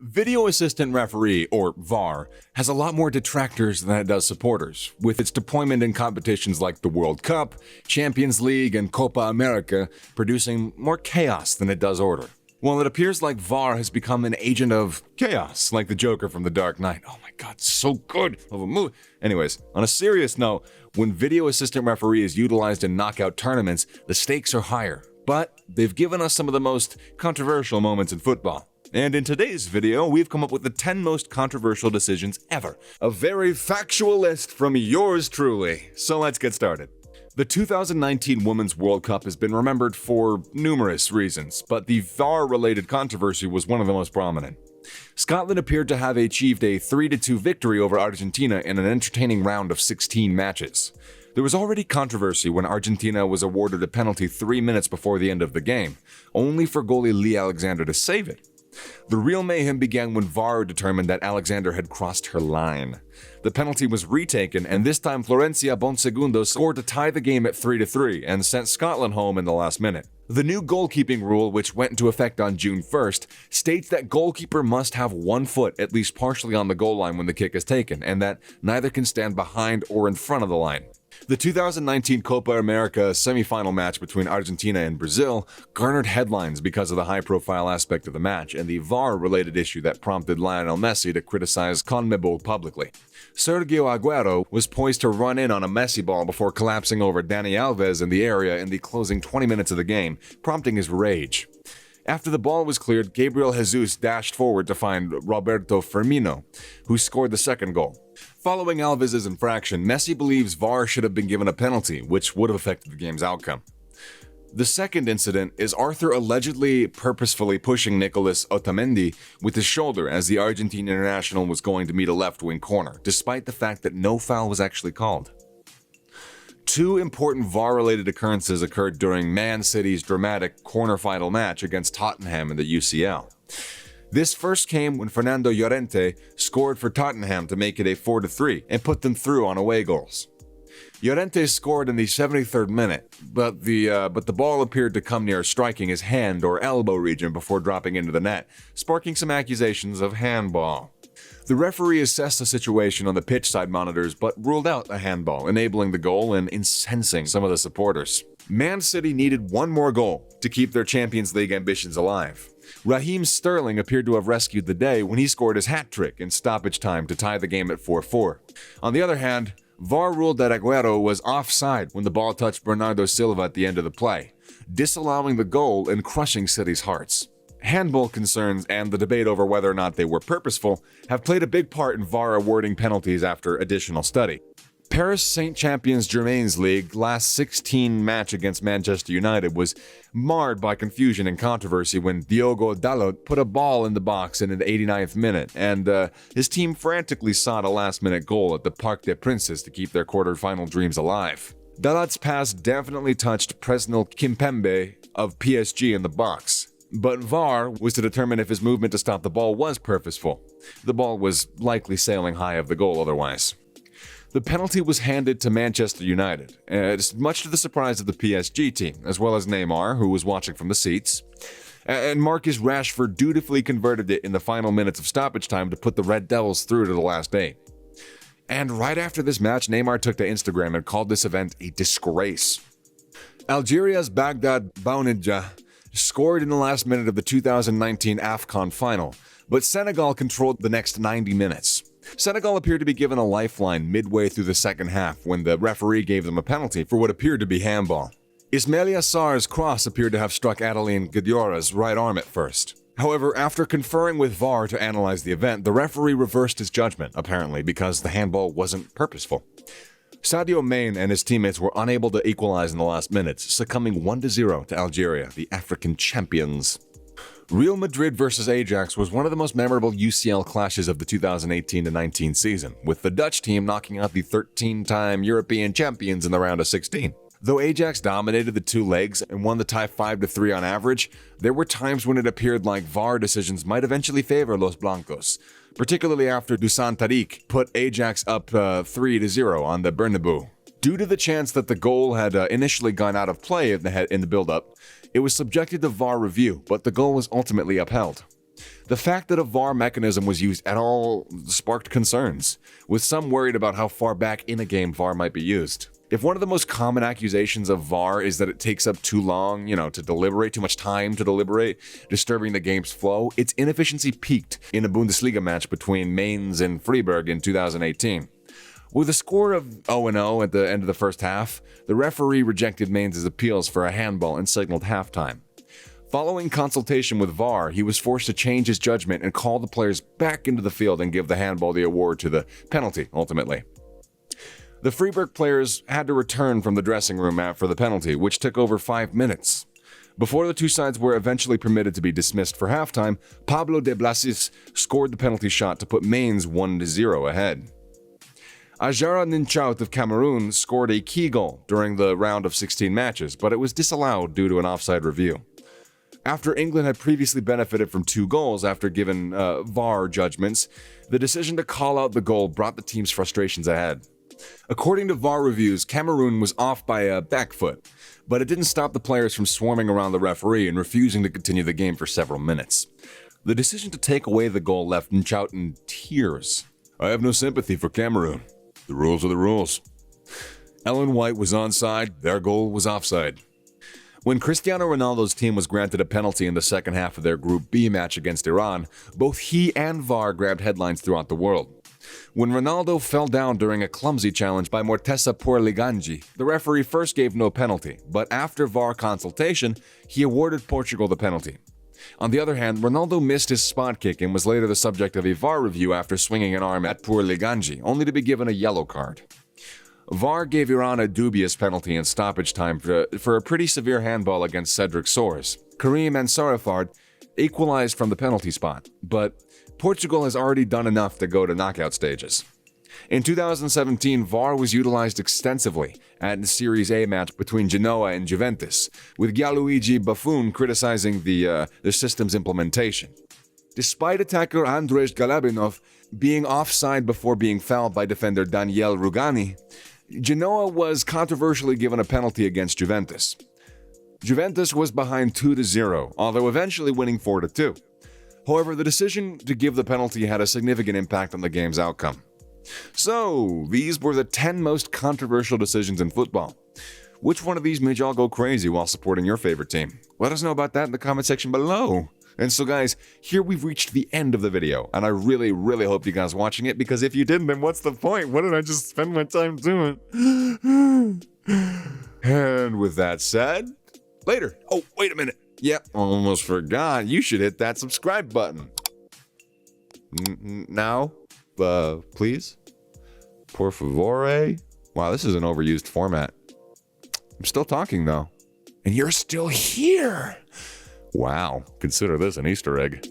Video Assistant Referee, or VAR, has a lot more detractors than it does supporters, with its deployment in competitions like the World Cup, Champions League, and Copa America producing more chaos than it does order. Well, it appears like VAR has become an agent of chaos, like the Joker from The Dark Knight. Oh my god, so good of a movie. Anyways, on a serious note, when Video Assistant Referee is utilized in knockout tournaments, the stakes are higher, but they've given us some of the most controversial moments in football. And in today's video, we've come up with the 10 most controversial decisions ever. A very factual list from yours truly. So let's get started. The 2019 Women's World Cup has been remembered for numerous reasons, but the VAR-related controversy was one of the most prominent. Scotland appeared to have achieved a 3-2 victory over Argentina in an entertaining round of 16 matches. There was already controversy when Argentina was awarded a penalty 3 minutes before the end of the game, only for goalie Lee Alexander to save it. The real mayhem began when VAR determined that Alexander had crossed her line. The penalty was retaken, and this time Florencia Bonsegundo scored to tie the game at 3-3 and sent Scotland home in the last minute. The new goalkeeping rule, which went into effect on June 1st, states that goalkeeper must have 1 foot at least partially on the goal line when the kick is taken, and that neither can stand behind or in front of the line. The 2019 Copa America semi-final match between Argentina and Brazil garnered headlines because of the high-profile aspect of the match and the VAR-related issue that prompted Lionel Messi to criticize CONMEBOL publicly. Sergio Aguero was poised to run in on a Messi ball before collapsing over Dani Alves in the area in the closing 20 minutes of the game, prompting his rage. After the ball was cleared, Gabriel Jesus dashed forward to find Roberto Firmino, who scored the second goal. Following Alves' infraction, Messi believes VAR should have been given a penalty, which would have affected the game's outcome. The second incident is Arthur allegedly purposefully pushing Nicolas Otamendi with his shoulder as the Argentine international was going to meet a left-wing corner, despite the fact that no foul was actually called. Two important VAR-related occurrences occurred during Man City's dramatic quarter-final match against Tottenham in the UCL. This first came when Fernando Llorente scored for Tottenham to make it a 4-3 and put them through on away goals. Llorente scored in the 73rd minute, but the ball appeared to come near striking his hand or elbow region before dropping into the net, sparking some accusations of handball. The referee assessed the situation on the pitch side monitors but ruled out a handball, enabling the goal and incensing some of the supporters. Man City needed one more goal to keep their Champions League ambitions alive. Raheem Sterling appeared to have rescued the day when he scored his hat-trick in stoppage time to tie the game at 4-4. On the other hand, VAR ruled that Aguero was offside when the ball touched Bernardo Silva at the end of the play, disallowing the goal and crushing City's hearts. Handball concerns and the debate over whether or not they were purposeful have played a big part in VAR awarding penalties after additional study. Paris Saint-Champions Germain's League last 16 match against Manchester United was marred by confusion and controversy when Diogo Dalot put a ball in the box in the 89th minute, and his team frantically sought a last-minute goal at the Parc des Princes to keep their quarter-final dreams alive. Dalot's pass definitely touched Presnel Kimpembe of PSG in the box, but VAR was to determine if his movement to stop the ball was purposeful. The ball was likely sailing high of the goal otherwise. The penalty was handed to Manchester United, much to the surprise of the PSG team, as well as Neymar, who was watching from the seats. And Marcus Rashford dutifully converted it in the final minutes of stoppage time to put the Red Devils through to the last 8. And right after this match, Neymar took to Instagram and called this event a disgrace. Algeria's Baghdad Bounidjah scored in the last minute of the 2019 AFCON final, but Senegal controlled the next 90 minutes. Senegal appeared to be given a lifeline midway through the second half when the referee gave them a penalty for what appeared to be handball. Ismaila Sarr's cross appeared to have struck Adeline Guediora's right arm at first. However, after conferring with VAR to analyze the event, the referee reversed his judgment, apparently because the handball wasn't purposeful. Sadio Mane and his teammates were unable to equalize in the last minutes, succumbing 1-0 to Algeria, the African champions. Real Madrid versus Ajax was one of the most memorable UCL clashes of the 2018-19 season, with the Dutch team knocking out the 13-time European champions in the round of 16. Though Ajax dominated the two legs and won the tie 5-3 on average, there were times when it appeared like VAR decisions might eventually favor Los Blancos, particularly after Dusan Tariq put Ajax up 3-0 on the Bernabeu. Due to the chance that the goal had initially gone out of play in the build-up, it was subjected to VAR review, but the goal was ultimately upheld. The fact that a VAR mechanism was used at all sparked concerns, with some worried about how far back in a game VAR might be used. If one of the most common accusations of VAR is that it takes up too long, to deliberate, too much time to deliberate, disturbing the game's flow, its inefficiency peaked in a Bundesliga match between Mainz and Freiburg in 2018. With a score of 0-0 at the end of the first half, the referee rejected Mainz's appeals for a handball and signaled halftime. Following consultation with VAR, he was forced to change his judgment and call the players back into the field and give the handball the award to the penalty, ultimately. The Freiburg players had to return from the dressing room after the penalty, which took over 5 minutes. Before the two sides were eventually permitted to be dismissed for halftime, Pablo de Blasis scored the penalty shot to put Mainz 1-0 ahead. Ajara Ninchout of Cameroon scored a key goal during the round of 16 matches, but it was disallowed due to an offside review. After England had previously benefited from 2 goals after given VAR judgments, the decision to call out the goal brought the team's frustrations ahead. According to VAR reviews, Cameroon was off by a back foot, but it didn't stop the players from swarming around the referee and refusing to continue the game for several minutes. The decision to take away the goal left Ninchout in tears. "I have no sympathy for Cameroon. The rules are the rules." Ellen White was onside, their goal was offside. When Cristiano Ronaldo's team was granted a penalty in the second half of their Group B match against Iran, both he and VAR grabbed headlines throughout the world. When Ronaldo fell down during a clumsy challenge by Morteza Porliganji, the referee first gave no penalty, but after VAR consultation, he awarded Portugal the penalty. On the other hand, Ronaldo missed his spot kick and was later the subject of a VAR review after swinging an arm at Porliganji, only to be given a yellow card. VAR gave Iran a dubious penalty in stoppage time for a pretty severe handball against Cedric Soares. Karim Ansarifard equalized from the penalty spot, but Portugal has already done enough to go to knockout stages. In 2017, VAR was utilized extensively at the Series A match between Genoa and Juventus, with Gianluigi Buffon criticizing the system's implementation. Despite attacker Andrzej Galabinov being offside before being fouled by defender Daniel Rugani, Genoa was controversially given a penalty against Juventus. Juventus was behind 2-0, although eventually winning 4-2. However, the decision to give the penalty had a significant impact on the game's outcome. So, these were the 10 most controversial decisions in football. Which one of these made y'all go crazy while supporting your favorite team? Let us know about that in the comment section below. And so guys, here we've reached the end of the video, and I really, really hope you guys watching it, because if you didn't, then what's the point? What did I just spend my time doing? And with that said, later. Oh, wait a minute. Yep, almost forgot. You should hit that subscribe button. Now, please. Por favore. Wow, this is an overused format. I'm still talking, though. And you're still here. Wow, consider this an Easter egg.